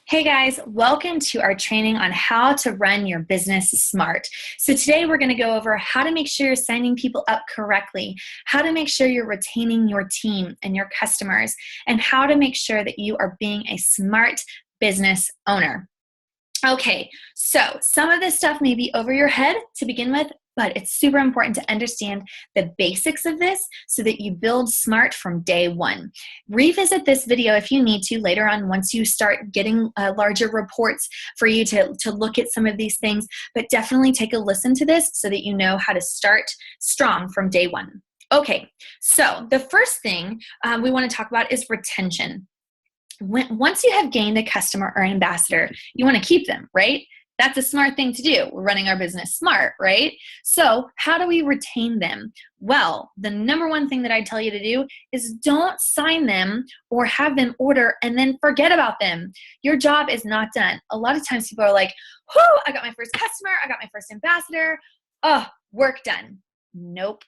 Hey guys, welcome to our training on how to run your business smart. So today we're going to go over how to make sure you're signing people up correctly, how to make sure you're retaining your team and your customers, and how to make sure that you are being a smart business owner. Okay, so some of this stuff may be over your head to begin with, but it's super important to understand the basics of this so that you build smart from day one. Revisit this video if you need to later on once you start getting larger reports for you to look at some of these things, but definitely take a listen to this so that you know how to start strong from day one. Okay, so the first thing we want to talk about is retention. Once you have gained a customer or ambassador, you want to keep them, right? That's a smart thing to do. We're running our business smart, right? So how do we retain them? Well, the number one thing that I tell you to do is don't sign them or have them order and then forget about them. Your job is not done. A lot of times people are like, whoo, I got my first customer, I got my first ambassador. Oh, work done. Nope.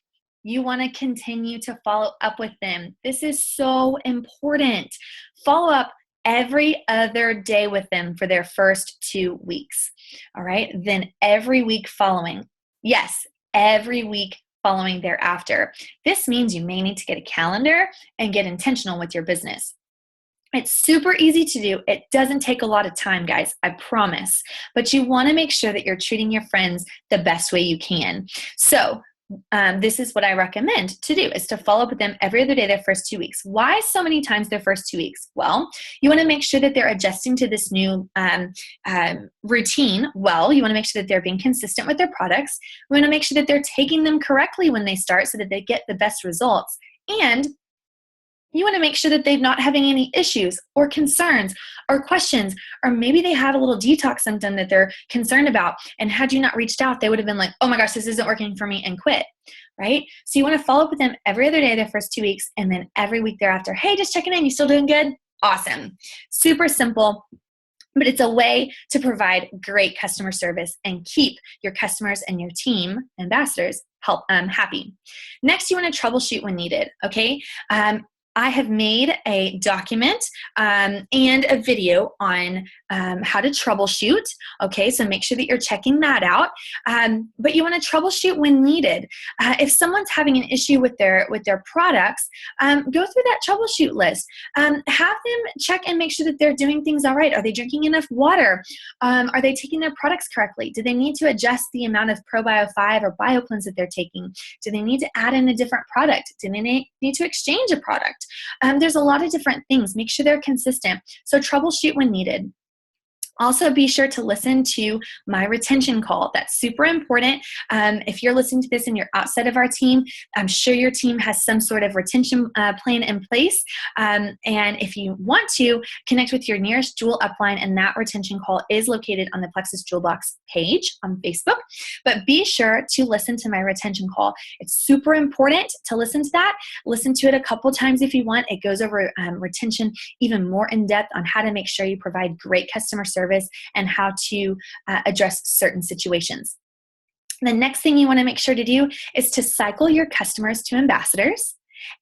You want to continue to follow up with them. This is so important. Follow up every other day with them for their first 2 weeks. All right. Then every week following. Yes, every week following thereafter. This means you may need to get a calendar and get intentional with your business. It's super easy to do. It doesn't take a lot of time, guys, I promise. But you want to make sure that you're treating your friends the best way you can. So this is what I recommend to do, is to follow up with them every other day their first 2 weeks. Why so many times their first 2 weeks? Well, you want to make sure that they're adjusting to this new routine well. You want to make sure that they're being consistent with their products. We want to make sure that they're taking them correctly when they start so that they get the best results. And you want to make sure that they're not having any issues or concerns or questions, or maybe they have a little detox symptom that they're concerned about. And had you not reached out, they would have been like, oh my gosh, this isn't working for me, and quit, right? So you want to follow up with them every other day, their first 2 weeks, and then every week thereafter. Hey, just checking in. You still doing good? Awesome. Super simple. But it's a way to provide great customer service and keep your customers and your team, ambassadors, happy. Next, you want to troubleshoot when needed, okay? I have made a document and a video on how to troubleshoot. Okay, so make sure that you're checking that out. But you want to troubleshoot when needed. If someone's having an issue with their products, go through that troubleshoot list. Have them check and make sure that they're doing things all right. Are they drinking enough water? Are they taking their products correctly? Do they need to adjust the amount of ProBio 5 or BioCleanse that they're taking? Do they need to add in a different product? Do they need to exchange a product? There's a lot of different things. Make sure they're consistent. So troubleshoot when needed. Also, be sure to listen to my retention call. That's super important. If you're listening to this and you're outside of our team, I'm sure your team has some sort of retention plan in place. And if you want to, connect with your nearest Jewel upline, and that retention call is located on the Plexus Jewel Box page on Facebook. But be sure to listen to my retention call. It's super important to listen to that. Listen to it a couple times if you want. It goes over retention even more in depth on how to make sure you provide great customer service and how to address certain situations. The next thing you want to make sure to do is to cycle your customers to ambassadors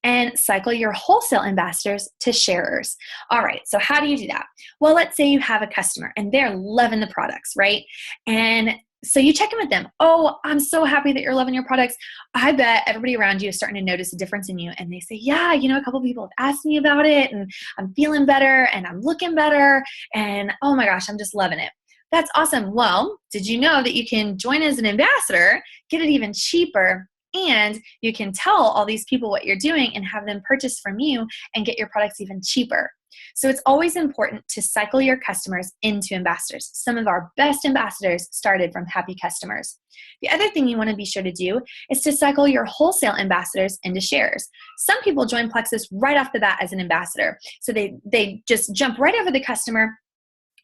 and cycle your wholesale ambassadors to sharers. All right, so how do you do that? Well, let's say you have a customer and they're loving the products, right? And so you check in with them. Oh, I'm so happy that you're loving your products. I bet everybody around you is starting to notice a difference in you. And they say, yeah, a couple people have asked me about it, and I'm feeling better, and I'm looking better, and oh my gosh, I'm just loving it. That's awesome. Well, did you know that you can join as an ambassador, get it even cheaper, and you can tell all these people what you're doing and have them purchase from you and get your products even cheaper? So it's always important to cycle your customers into ambassadors. Some of our best ambassadors started from happy customers. The other thing you want to be sure to do is to cycle your wholesale ambassadors into sharers. Some people join Plexus right off the bat as an ambassador. So they just jump right over the customer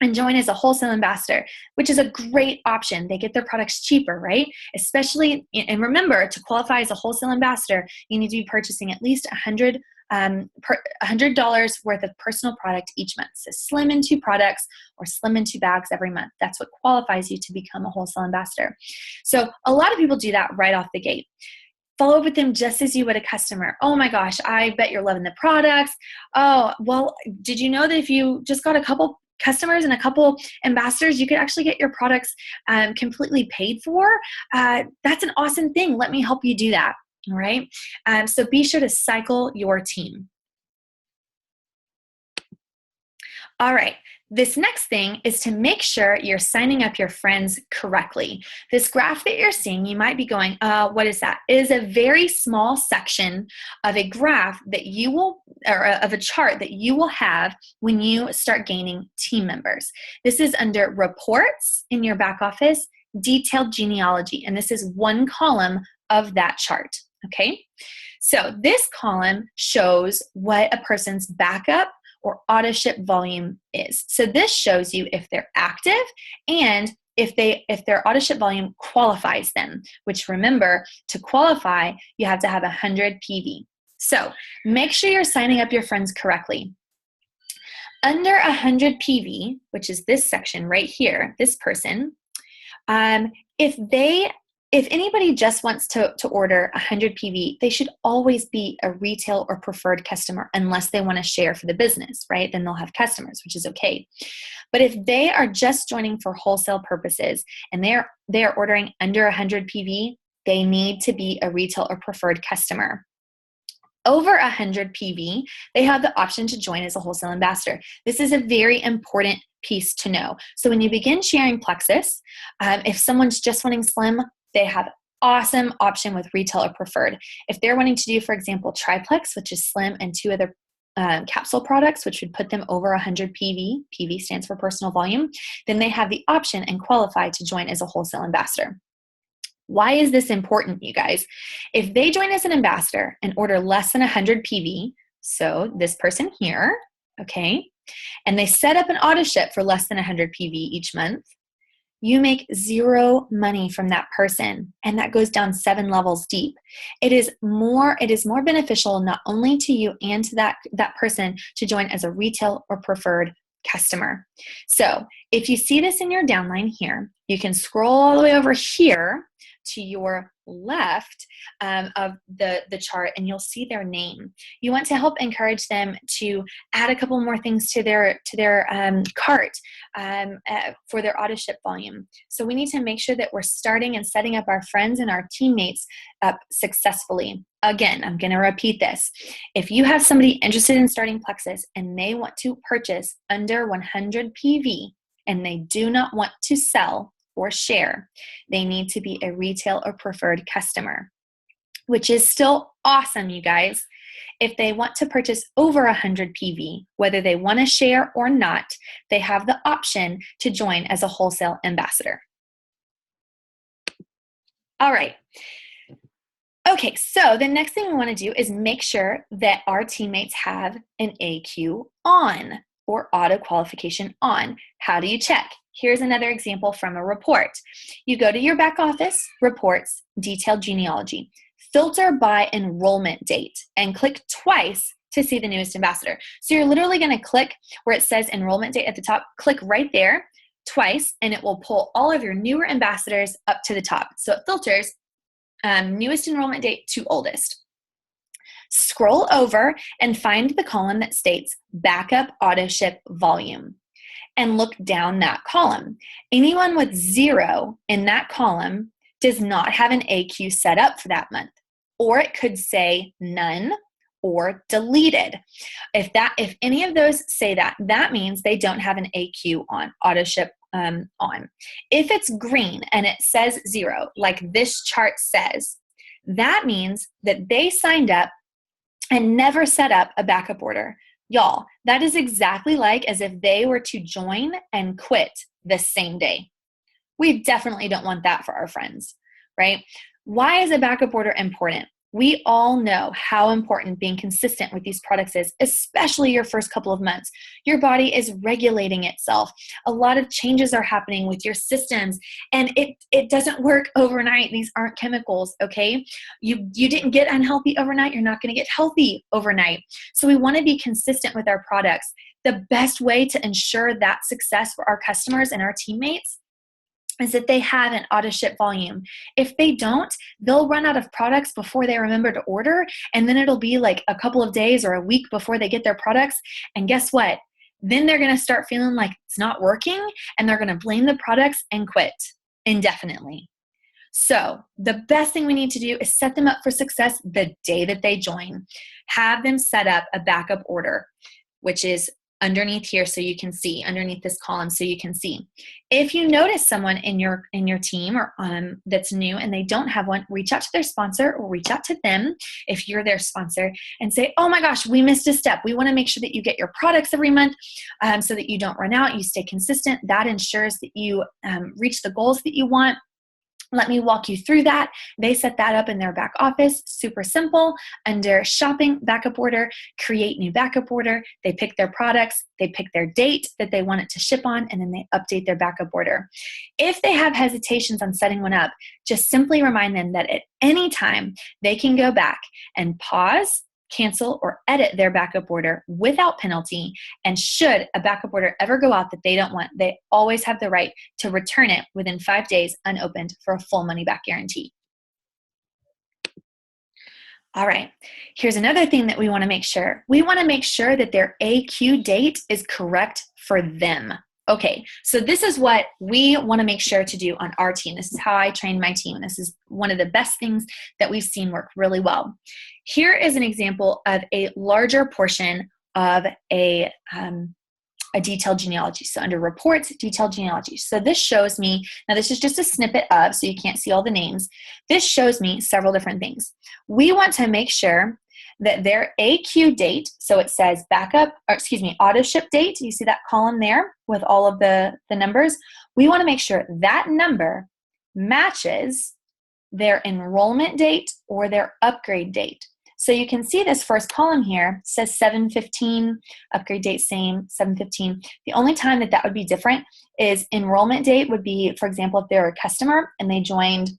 and join as a wholesale ambassador, which is a great option. They get their products cheaper, right? Especially, and remember, to qualify as a wholesale ambassador, you need to be purchasing at least $100 worth of personal product each month. So Slim in 2 products or Slim in 2 bags every month. That's what qualifies you to become a wholesale ambassador. So a lot of people do that right off the gate. Follow up with them just as you would a customer. Oh my gosh, I bet you're loving the products. Oh, well, did you know that if you just got a couple customers and a couple ambassadors, you could actually get your products completely paid for. That's an awesome thing. Let me help you do that. All right. So be sure to cycle your team. All right. This next thing is to make sure you're signing up your friends correctly. This graph that you're seeing, you might be going, what is that? It is a very small section of a graph that you will, or of a chart that you will have when you start gaining team members. This is under reports in your back office, detailed genealogy, and this is one column of that chart, okay? So this column shows what a person's backup or auto ship volume is. So this shows you if they're active and if their auto ship volume qualifies them, which remember, to qualify, you have to have 100 PV. So make sure you're signing up your friends correctly. Under 100 PV, which is this section right here, this person, if anybody just wants to order 100 PV, they should always be a retail or preferred customer unless they want to share for the business, right? Then they'll have customers, which is okay. But if they are just joining for wholesale purposes and they are ordering under 100 PV, they need to be a retail or preferred customer. Over 100 PV, they have the option to join as a wholesale ambassador. This is a very important piece to know. So when you begin sharing Plexus, if someone's just wanting slim, they have awesome option with retail or preferred. If they're wanting to do, for example, triplex, which is slim, and 2 other capsule products, which would put them over 100 PV, PV stands for personal volume, then they have the option and qualify to join as a wholesale ambassador. Why is this important, you guys? If they join as an ambassador and order less than 100 PV, so this person here, okay, and they set up an auto ship for less than 100 PV each month, you make 0 money from that person, and that goes down 7 levels deep. It is more beneficial not only to you and to that person to join as a retail or preferred customer. So if you see this in your downline here, you can scroll all the way over here to your left of the chart, and you'll see their name. You want to help encourage them to add a couple more things to their cart for their auto ship volume. So we need to make sure that we're starting and setting up our friends and our teammates up successfully. Again, I'm going to repeat this. If you have somebody interested in starting Plexus and they want to purchase under 100 PV and they do not want to sell or share, they need to be a retail or preferred customer, which is still awesome, you guys. If they want to purchase over 100 PV, whether they want to share or not, they have the option to join as a wholesale ambassador. All right. Okay, so the next thing we want to do is make sure that our teammates have an AQ on or auto qualification on. How do you check? Here's another example from a report. You go to your back office, reports, detailed genealogy, filter by enrollment date, and click twice to see the newest ambassador. So you're literally going to click where it says enrollment date at the top, click right there twice, and it will pull all of your newer ambassadors up to the top. So it filters newest enrollment date to oldest. Scroll over and find the column that states backup auto ship volume and look down that column. Anyone with 0 in that column does not have an AQ set up for that month, or it could say none or deleted. If any of those say that, that means they don't have an AQ on, auto ship on. If it's green and it says 0, like this chart says, that means that they signed up and never set up a backup order. Y'all, that is exactly like as if they were to join and quit the same day. We definitely don't want that for our friends, right? Why is a backup order important? We all know how important being consistent with these products is, especially your first couple of months. Your body is regulating itself. A lot of changes are happening with your systems, and it doesn't work overnight. These aren't chemicals, okay? You didn't get unhealthy overnight. You're not going to get healthy overnight. So we want to be consistent with our products. The best way to ensure that success for our customers and our teammates is that they have an auto ship volume. If they don't, they'll run out of products before they remember to order, and then it'll be like a couple of days or a week before they get their products. And guess what? then they're going to start feeling like it's not working, and they're going to blame the products and quit indefinitely. So the best thing we need to do is set them up for success the day that they join. Have them set up a backup order, which is underneath here, so you can see, underneath this column so you can see. If you notice someone in your team or that's new and they don't have one, reach out to their sponsor or reach out to them if you're their sponsor and say, oh my gosh, we missed a step. We want to make sure that you get your products every month so that you don't run out, you stay consistent. That ensures that you reach the goals that you want. Let me walk you through that. They set that up in their back office. Super simple. Under shopping, backup order, create new backup order. They pick their products, they pick their date that they want it to ship on, and then they update their backup order. If they have hesitations on setting one up, just simply remind them that at any time they can go back and pause, cancel, or edit their backup order without penalty. And should a backup order ever go out that they don't want, they always have the right to return it within 5 days unopened for a full money back guarantee. All right, here's another thing that we want to make sure. We want to make sure that their AQ date is correct for them. Okay, so this is what we want to make sure to do on our team. This is how I train my team. This is one of the best things that we've seen work really well. Here is an example of a larger portion of a detailed genealogy. So under reports, detailed genealogy. So this shows me, now this is just a snippet of, so you can't see all the names. This shows me several different things. We want to make sure that their AQ date, so it says auto ship date. You see that column there with all of the numbers? We want to make sure that number matches their enrollment date or their upgrade date. So you can see this first column here says 7/15, upgrade date same, 7/15. The only time that would be different is enrollment date would be, for example, if they're a customer and they joined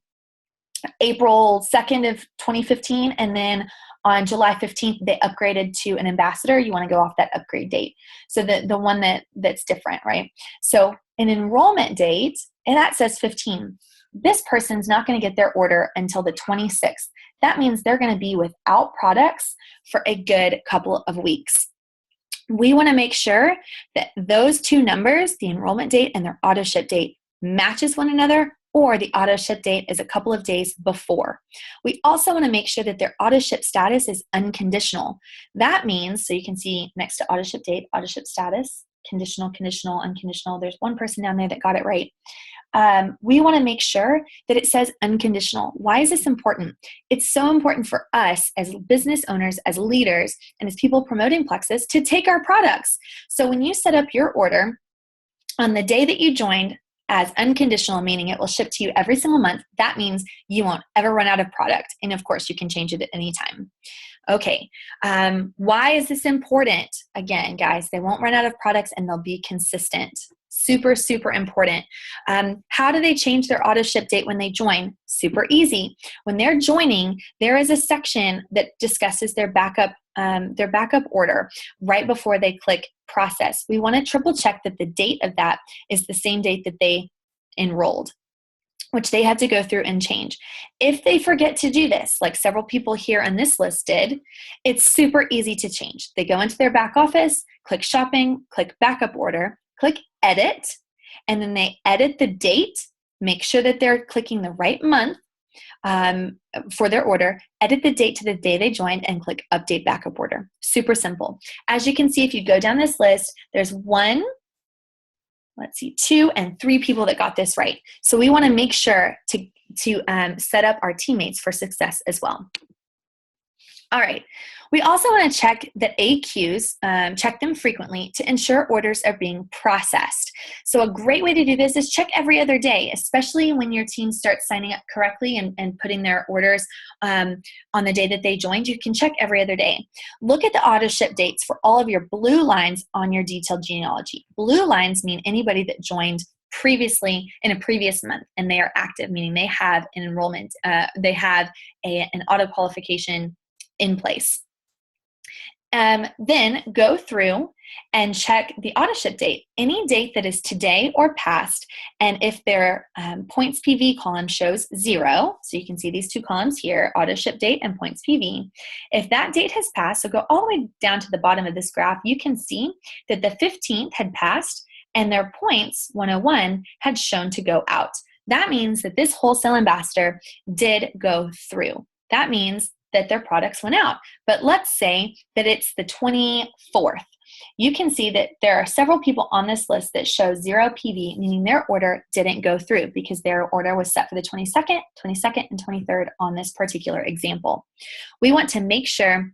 April 2nd of 2015, and then on July 15th, they upgraded to an ambassador. You want to go off that upgrade date. So the one that's different, right? So an enrollment date, and that says 15. This person's not going to get their order until the 26th. That means they're going to be without products for a good couple of weeks. We want to make sure that those two numbers, the enrollment date and their auto ship date, matches one another, or the auto ship date is a couple of days before. We also want to make sure that their auto ship status is unconditional. That means, so you can see next to auto ship date, auto ship status, conditional, conditional, unconditional. There's one person down there that got it right. We want to make sure that it says unconditional. Why is this important? It's so important for us as business owners, as leaders, and as people promoting Plexus to take our products. So when you set up your order on the day that you joined as unconditional, meaning it will ship to you every single month, that means you won't ever run out of product. And of course, you can change it at any time. Okay, why is this important? Again, guys, they won't run out of products and they'll be consistent. Super, super important. How do they change their auto ship date when they join? Super easy. When they're joining, there is a section that discusses their backup order right before they click process. We want to triple check that the date of that is the same date that they enrolled, which they had to go through and change. If they forget to do this, like several people here on this list did, it's super easy to change. They go into their back office, click shopping, click backup order, click edit, and then they edit the date, make sure that they're clicking the right month for their order, edit the date to the day they joined, and click update backup order. Super simple. As you can see, if you go down this list, there's 2 and 3 people that got this right. So we want to make sure to set up our teammates for success as well. All right. We also want to check the AQs, check them frequently to ensure orders are being processed. So a great way to do this is check every other day, especially when your team starts signing up correctly and putting their orders on the day that they joined. You can check every other day. Look at the auto ship dates for all of your blue lines on your detailed genealogy. Blue lines mean anybody that joined previously in a previous month and they are active, meaning they have an enrollment, they have an auto qualification in place. Then go through and check the auto ship date. Any date that is today or past, and if their points PV column shows 0, so you can see these two columns here, auto ship date and points PV. If that date has passed, so go all the way down to the bottom of this graph, you can see that the 15th had passed and their points, 101, had shown to go out. That means that this wholesale ambassador did go through. That means that their products went out. But let's say that it's the 24th. You can see that there are several people on this list that show 0 PV, meaning their order didn't go through because their order was set for the 22nd, 22nd, and 23rd on this particular example. We want to make sure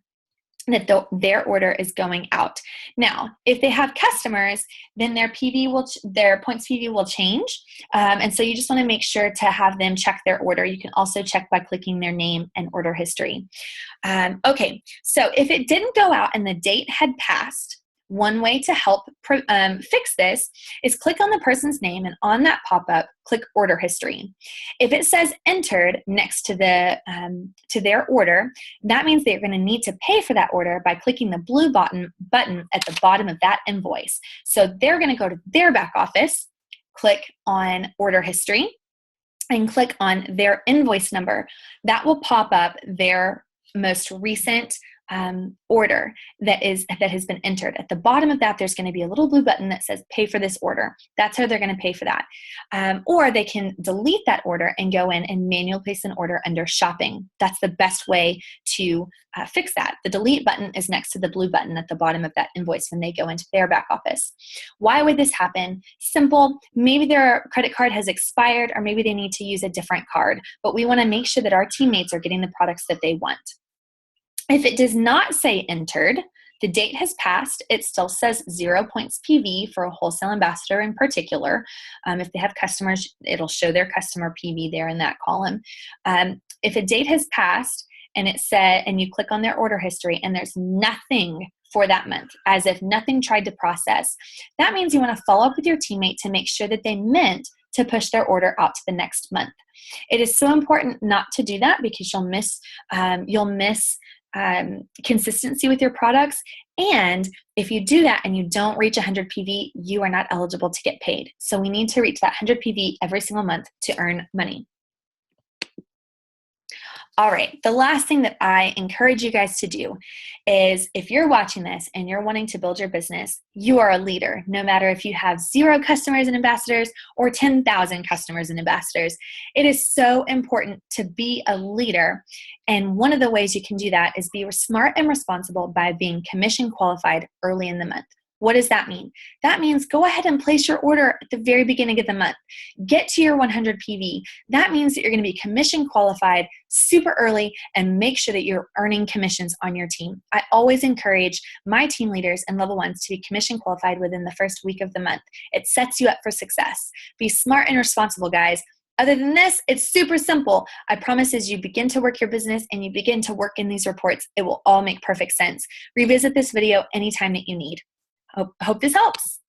that their order is going out. Now, if they have customers, then their points PV will change. And so you just want to make sure to have them check their order. You can also check by clicking their name and order history. Okay, so if it didn't go out and the date had passed, one way to help fix this is click on the person's name, and on that pop-up, click order history. If it says entered next to their order, that means they're going to need to pay for that order by clicking the blue button at the bottom of that invoice. So they're going to go to their back office, click on order history, and click on their invoice number. That will pop up their most recent order that has been entered. At the bottom of that, there's going to be a little blue button that says pay for this order. That's how they're going to pay for that. Or they can delete that order and go in and manually place an order under shopping. That's the best way to fix that. The delete button is next to the blue button at the bottom of that invoice when they go into their back office. Why would this happen? Simple. Maybe their credit card has expired, or maybe they need to use a different card, but we want to make sure that our teammates are getting the products that they want. If it does not say entered, the date has passed, it still says 0 points PV for a wholesale ambassador in particular. If they have customers, it'll show their customer PV there in that column. If a date has passed and you click on their order history and there's nothing for that month, as if nothing tried to process, that means you want to follow up with your teammate to make sure that they meant to push their order out to the next month. It is so important not to do that because you'll miss consistency with your products. And if you do that and you don't reach 100 PV, you are not eligible to get paid. So we need to reach that 100 PV every single month to earn money. All right, the last thing that I encourage you guys to do is if you're watching this and you're wanting to build your business, you are a leader, no matter if you have 0 customers and ambassadors or 10,000 customers and ambassadors. It is so important to be a leader. And one of the ways you can do that is be smart and responsible by being commission qualified early in the month. What does that mean? That means go ahead and place your order at the very beginning of the month. Get to your 100 PV. That means that you're going to be commission qualified super early and make sure that you're earning commissions on your team. I always encourage my team leaders and level ones to be commission qualified within the first week of the month. It sets you up for success. Be smart and responsible, guys. Other than this, it's super simple. I promise as you begin to work your business and you begin to work in these reports, it will all make perfect sense. Revisit this video anytime that you need. Hope this helps.